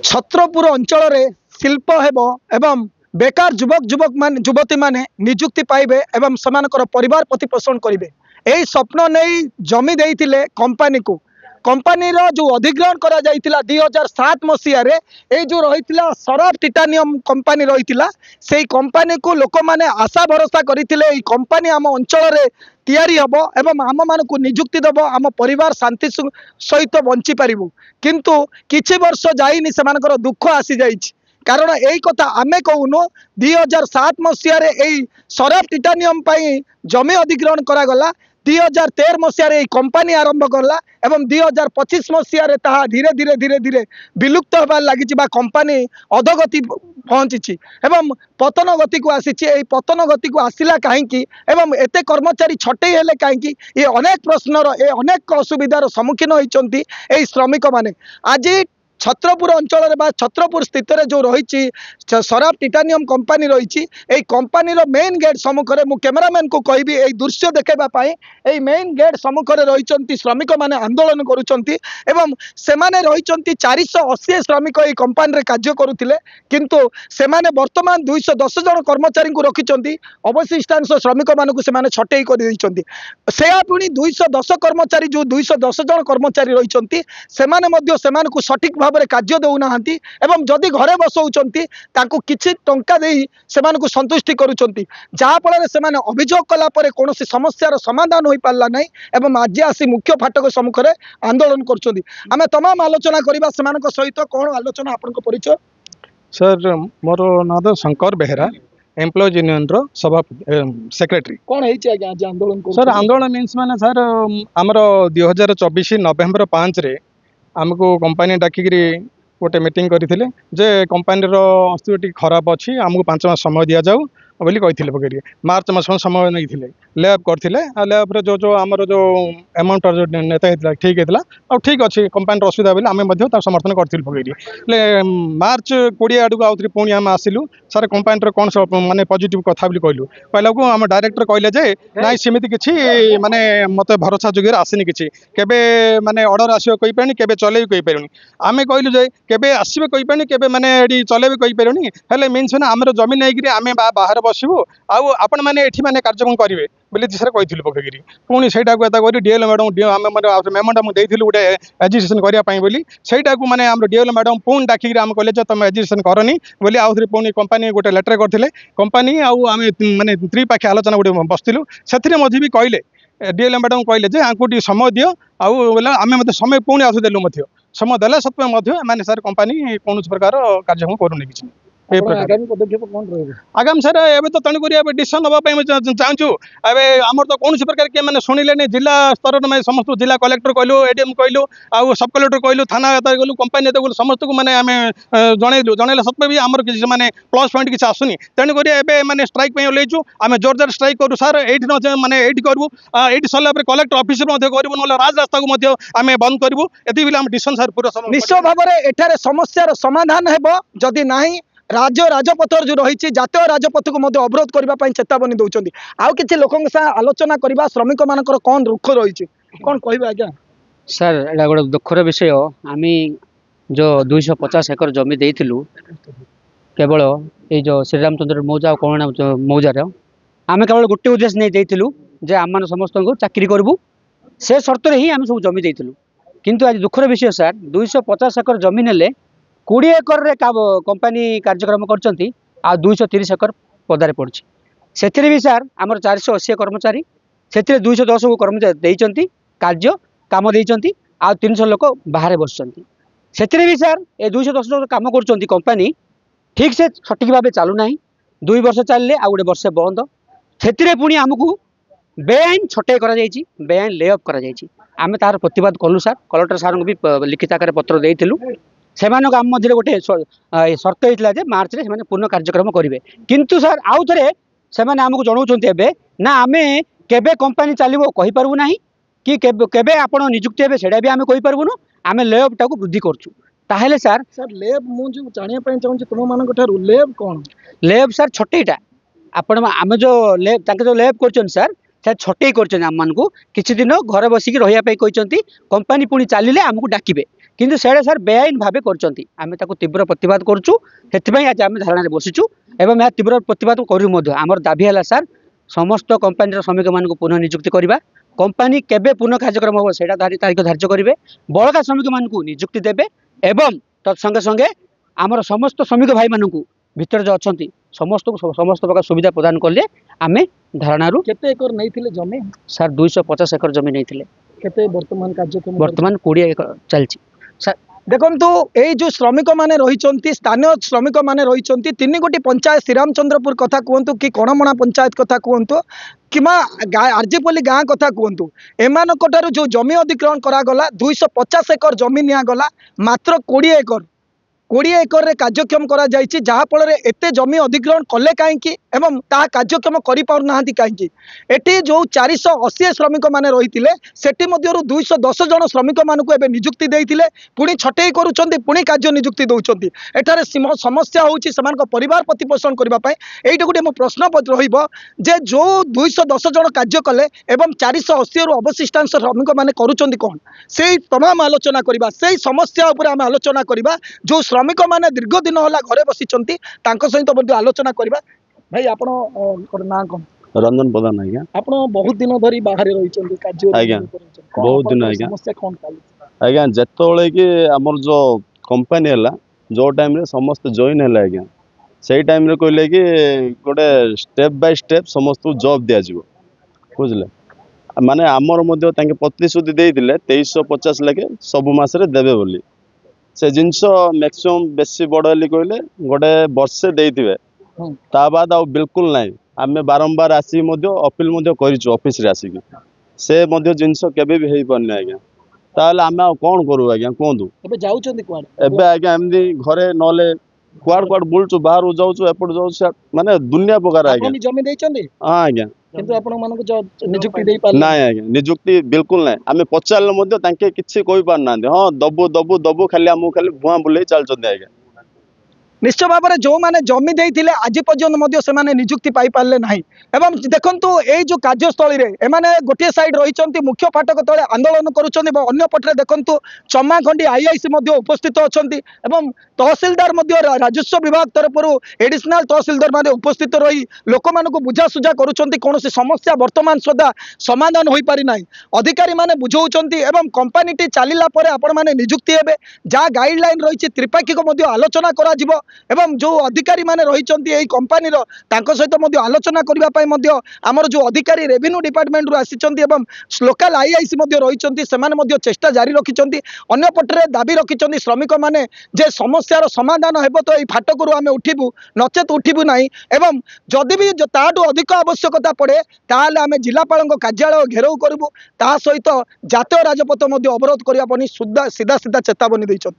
छत्रपुर अंचल शिल्प हेब एवं बेकार युवती माने निजुक्ति पाइबे एवं समानकर परिवार प्रतिपोषण करेंगे यही स्वप्न नहीं जमी देइथिले कंपनी को कंपनी जो अधिग्रहण करा जाइतिला 2007 मसीह ये जो रही शराब टाइटानियम कंपनी रही से कंपनी को लोक माने आशा भरोसा करते कंपनी आम अंचल तैयारी हम एवं आम मान को निजुक्ति दब आम परिवार शांति सहित बंची पारिबु किंतु किछि वर्ष जाइनि सेमानकर दुख आसी जाइछि कारण यही कथा आमे कहूनु 2007 मसीह शराब टाइटानियम जमी अधिग्रहण करागला 2013 मसीह कंपनी आरंभ कला एवं 2025 मसीह धीरे धीरे धीरे धीरे विलुप्त होबार लगी कंपनी अधोगति पहुंची एवं पतन गति को आसी पतन गति को आसला कहीं एवं एते कर्मचारी छटई हेले कहीं ये अनेक प्रश्नर ये अनेक असुविधार सम्मुखीन होती श्रमिक माने आज छत्रपुर अंचल छत्रपुर स्थित जो रही शराब टाइटानियम कंपनी रही कंपनी मेन गेट सम्मुखें मु कैमरामैन को कहबी यही दृश्य देखापी मेन गेट सम्मुखें रही श्रमिक मैंने आंदोलन करुँच से रही 480 श्रमिक ये कंपनी कार्य करुले किंतु से बर्तमान 210 जन कर्मचारी को रखिंट अवशिष्टांश श्रमिक मानक से छटई कर पुणी 210 कर्मचारी जो 210 जन कर्मचारी रही से सठिक भाव में कार्य देना एवं जदि घरे बसौंती किसी टंका दे से संतुष्टि करुँच जहाँफल से अभियोग कलापर कौन समस्यार समाधान हो पारा ना एवं आज आसी मुख्य फाटक सम्मुखें आंदोलन करें तमाम आलोचना करवा से सहित कौन आलोचना आपण परिचय सर मोर ना तो शंकर बेहेरा एम्प्लॉयज यूनियन रो सभा सेक्रेटरी कौन है आज आंदोलन सर आंदोलन मीन्स माने सर आमर 2024 नवेम्बर 5 रे आमको कंपनी डाकिकी गोटे मीटिंग करते जे कंपनी अस्तित्व खराब अच्छी आमको 5 मास समय दि जाऊ बोली कही पकड़ मार्च मास समय नहीं लैब करते लैब्रे जो जो आमर जो अमाउंट जो नेता होता ठीक होता और ठीक अच्छे कंपनी असुविधा बोले आम समर्थन करें पकड़ मार्च 20 आड़ आउे पुणी आम आसलु सारे कंपनी कौन सब माने पॉजिटिव कथा कहलु कहला को आम डायरेक्टर कहले जे ना सेमती किसी माने मत भरोसा जोगे आसनी किसी केबे माने ऑर्डर आसो कही पारे केबे चले कही पारे आम कहलु जे केबे आसबे कही पारे केबे माने चले कही पारे हेले मीन्स मैंने आमर जमीन नहीं आम बाहर बसबू आपण मैंने ये मैंने कार्यक्रम करेंगे बोले सर कही पकड़ पुणी से डीएल मैडम मेमोटा मुझे गोटे एजुकेशन करने बोली सहीटा को मैंने आम डीएल मैडम पुणी डाकिक आम कहले तुम एजुकेशन करनी बोली आउ थे पुणी कंपनी गोटे लेटर करते कंपनी आम मैंने त्रिपाखी आलोचना गोटे बसलु से भी कहले डीएल मैडम कहले जे आंको टी समय दियो बोले आम मत समय पुणी आउ देलु समय देला सत्वे मैंने सर कंपनी कौन प्रकार कार्यक्रम करूनी किसी आगामी पदक्षेप कौन रही आगामी सर एवं तो तेणुक डिसीजन नापी चाहूँ एवं आमर तो कौन प्रकार किए मैंने शुणिले जिला स्तर में समस्त जिला कलेक्टर कहलु एडीएम कहलु आउ सब कलेक्टर कहलु थाना गलु कंपनी गलु समस्त को मैंने आम जनइलु जनइला सत्वे भी आमर किसी मैंने प्लस पॉइंट किसी आसुनी तेणुक मैंने स्ट्राइक ओल्लैचु आम जोर जोर स्ट्राइक करूँ सार ये मैंने ये करूँ ये सरला कलेक्टर ऑफिस करूँ ना राजरास्ता को आम बंद करूँ ये आम डिसीजन सार पूरा निश्चय भाव में समस्यार समाधान हेब जदि नहीं राज्य राजपथ जो रही जातीय राजपथ को अवरोध करने चेतावनी दौरान आउ कि लोक आलोचना करवा श्रमिक मान कौन दुख रही कौन कह आज्ञा सर एटा गोटे दुखर विषय आम जो 250 एकर जमी देलु केवल ये जो श्रीरामचंद्र मौजा कौन मौजार आम केवल गोटे उद्देश्य नहीं देलु जे आम समस्त को चाकरी करूँ से सर्त ही आम सब जमी देलु किंतु आज दुखर विषय सर 250 एकर जमी ने 20 एकर कंपनी कार्यक्रम कर 230 एकर पदारे पड़ी से भी सार आम 480 कर्मचारी से 210 को कर्मचारी देती कार्य कम देती आ 300 लोक बाहर बस से भी सार ये 210 लोग कम कर कंपनी ठीक से सठिक भाव चलूना 2 वर्ष चलिए आ गए वर्ष बंद से पुणी आमको बेआईन छटई बेआईन ले अफ कर तार प्रतिवाद कलु सार कलेक्टर सार को भी लिखित आकार पत्र देलु से आम मध्य गोटे सर्त होता है मार्च में पूर्ण कार्यक्रम करेंगे किंतु सर आउ थे से आमको जनाऊँ ना आम केबे कंपनी चलो कहीपरू ना कि केबे आपण निजुक्ति हे से भी आम कहीपरूनु आम लेअप टाक वृद्धि करूँ ताहले सर सर लेब मुझे जानापी चाहूँ तुम मान लेब कौन लेब सर छटईटा आपण आम जो लेब जो लेब कर सर से छटई कर किसी दिन घर बसिक रही कंपानी पुणी चलिए आमको डाकिबे किंतु सेटा सर बेआईन भाव कर तीव्र प्रतिवाद करुँ आज आम धारणा बसीचु एवं यह तीव्र प्रतिवाद करूँ आमर दाबी है सर समस्त कंपानी श्रमिक मान पुनः निजुक्ति करवा कंपानी केबे पुनः कार्यक्रम हम से तारीख धार्य करेंगे बड़का श्रमिक मान निजुक्ति देवे एवं तत्संगे संगे आमर समस्त श्रमिक भाई मान भीतर जो अच्छा समस्त प्रकार सुविधा प्रदान कले आम धारणा केते एकर नहीं जमी सर 250 एकर जमी नहीं केते वर्तमान कार्यक्रम वर्तमान 20 एकर चलती देखो ये जो श्रमिक मैंने रही स्थानीय श्रमिक मैंने रही 3 गोटी पंचायत श्रीरामचंद्रपुर कथा कहतु कि कणमणा पंचायत कथा कहतु कि आरजेपल्ली गाँ कथा कहतु एमानकठारु जो जमी अधिग्रहण करागला 250 एकर जमी निगला मात्र 20 एकर 20 एकर रे कार्यक्षम करा जायछि जहाँफल एत जमी अधिग्रहण कले कहीं एवं ता कार्यक्षम करना कहीं एटी जो 480 श्रमिक मैंने रही सेठी मध्यरु 210 जन श्रमिक मानक एवं निजुक्ति देइथिले पुणी छटई करुछन्ति पुणी कार्य निजुक्ति दउछन्ति एठारे समस्या होउछि सेमानक परिवार प्रतिपोषण करबा पय एइटा गोटे मो प्रश्न रहिबो जे जो 210 जन कार्य कले एवं 480 रु अवशिष्टांश श्रमिक माने करुछन्ति कोन सेही तमाम आलोचना करबा सेही समस्या ऊपर आम आलोचना करबा जो श्रमिक माने दीर्घ दिन होला घरे बसिचंती तांको सहित बड्ड आलोचना करबा भाई आपण ना कोन रंजन प्रधान आज्ञा आपण बहुत दिन धरी बाहर रहिचंती कार्य आज्ञा बहुत दिन आज्ञा समस्या कोन काली आज्ञा जेतोळे कि हमर जो कंपनी हला जो टाइम रे समस्त जॉइन हला आज्ञा सेही टाइम रे कहले कि गोटे स्टेप बाय स्टेप समस्त जॉब दिया जिवो बुझले माने हमर मध्ये तांके प्रतिश्रुति देइथिले 2350 लाख सब मास रे देबे बोली से जिनस मैक्सिमम बेसी बड़ हली कहले गोटे वर्षे देइथिबे ता बाद आ बिल्कुल नाही आमे बारंबार आसी मध्य अपील मध्य करिछु ऑफिस रे आसी से मध्य जिनस केबे भी हेइ पन्ने आज्ञा ताले आमे कोन करू आज्ञा कोंदु एबे जाउचंती कोन एबे आज्ञा एमदी घरे नले कुआड़ कुआड़ बुलचु बाहर जाउचु एपट जाउचु माने दुनिया प्रकार आज्ञा आपन जमी देइचंती हां आज्ञा किंतु आपण मानको जो निजुक्ति देइ पाले नाही आज्ञा निजुक्ति बिल्कुल नाही आमे पचारले मध्य तांके किछि कोइ पार नांदे हां दबु खाली हमु खाली भुआ बुले चलचंदी आज्ञा निश्चय भाव में जो मैंने जमी देते आज पर्यंत से निजुक्ति पाई पारे ना एवं देखु ये जो कार्यस्थल में गोटे साइड रही मुख्य फाटक तले आंदोलन कर पटे देखु चमाखंडी आईआईसी उपस्थित अच्छा तहसिलदार राजस्व विभाग तरफ एडिशनल तहसिलदार मैंने उपस्थित रही लोक मान बुझासुझा कौन समस्या बर्तमान सुधा समाधान हो पारि ना अधिकारी मैंने बुझाऊँच कंपानी चलला आपण मैंने निजुक्ति हे जहाँ गाइडलाइन रही त्रिपाक्षिक आलोचना करा एवं जो अधिकारी माने रही कंपानी सहित आलोचना करने आमर जो अधिकारी रेवेन्यू डिपार्टमेंट रु आसी लोकल आईआईसी रही चेष्टा जारी रखिंट अन्य पटरे दाबी रखिंट श्रमिक माने जे समस्यार समाधान हेब तो ये फाटक आम उठू नचेत उठू ना एवं जदि भी ताठू अधिक आवश्यकता पड़े ताहले आम जिलापाल कार्यालय घेराव करूँ ता सहित जातीय राजपथ अवरोध करने सीधा सीधा चेतावनी देते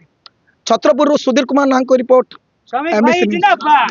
छत्रपुर सुधीर कुमार नाहक रिपोर्ट श्रमिक भाई जिंदाबाद।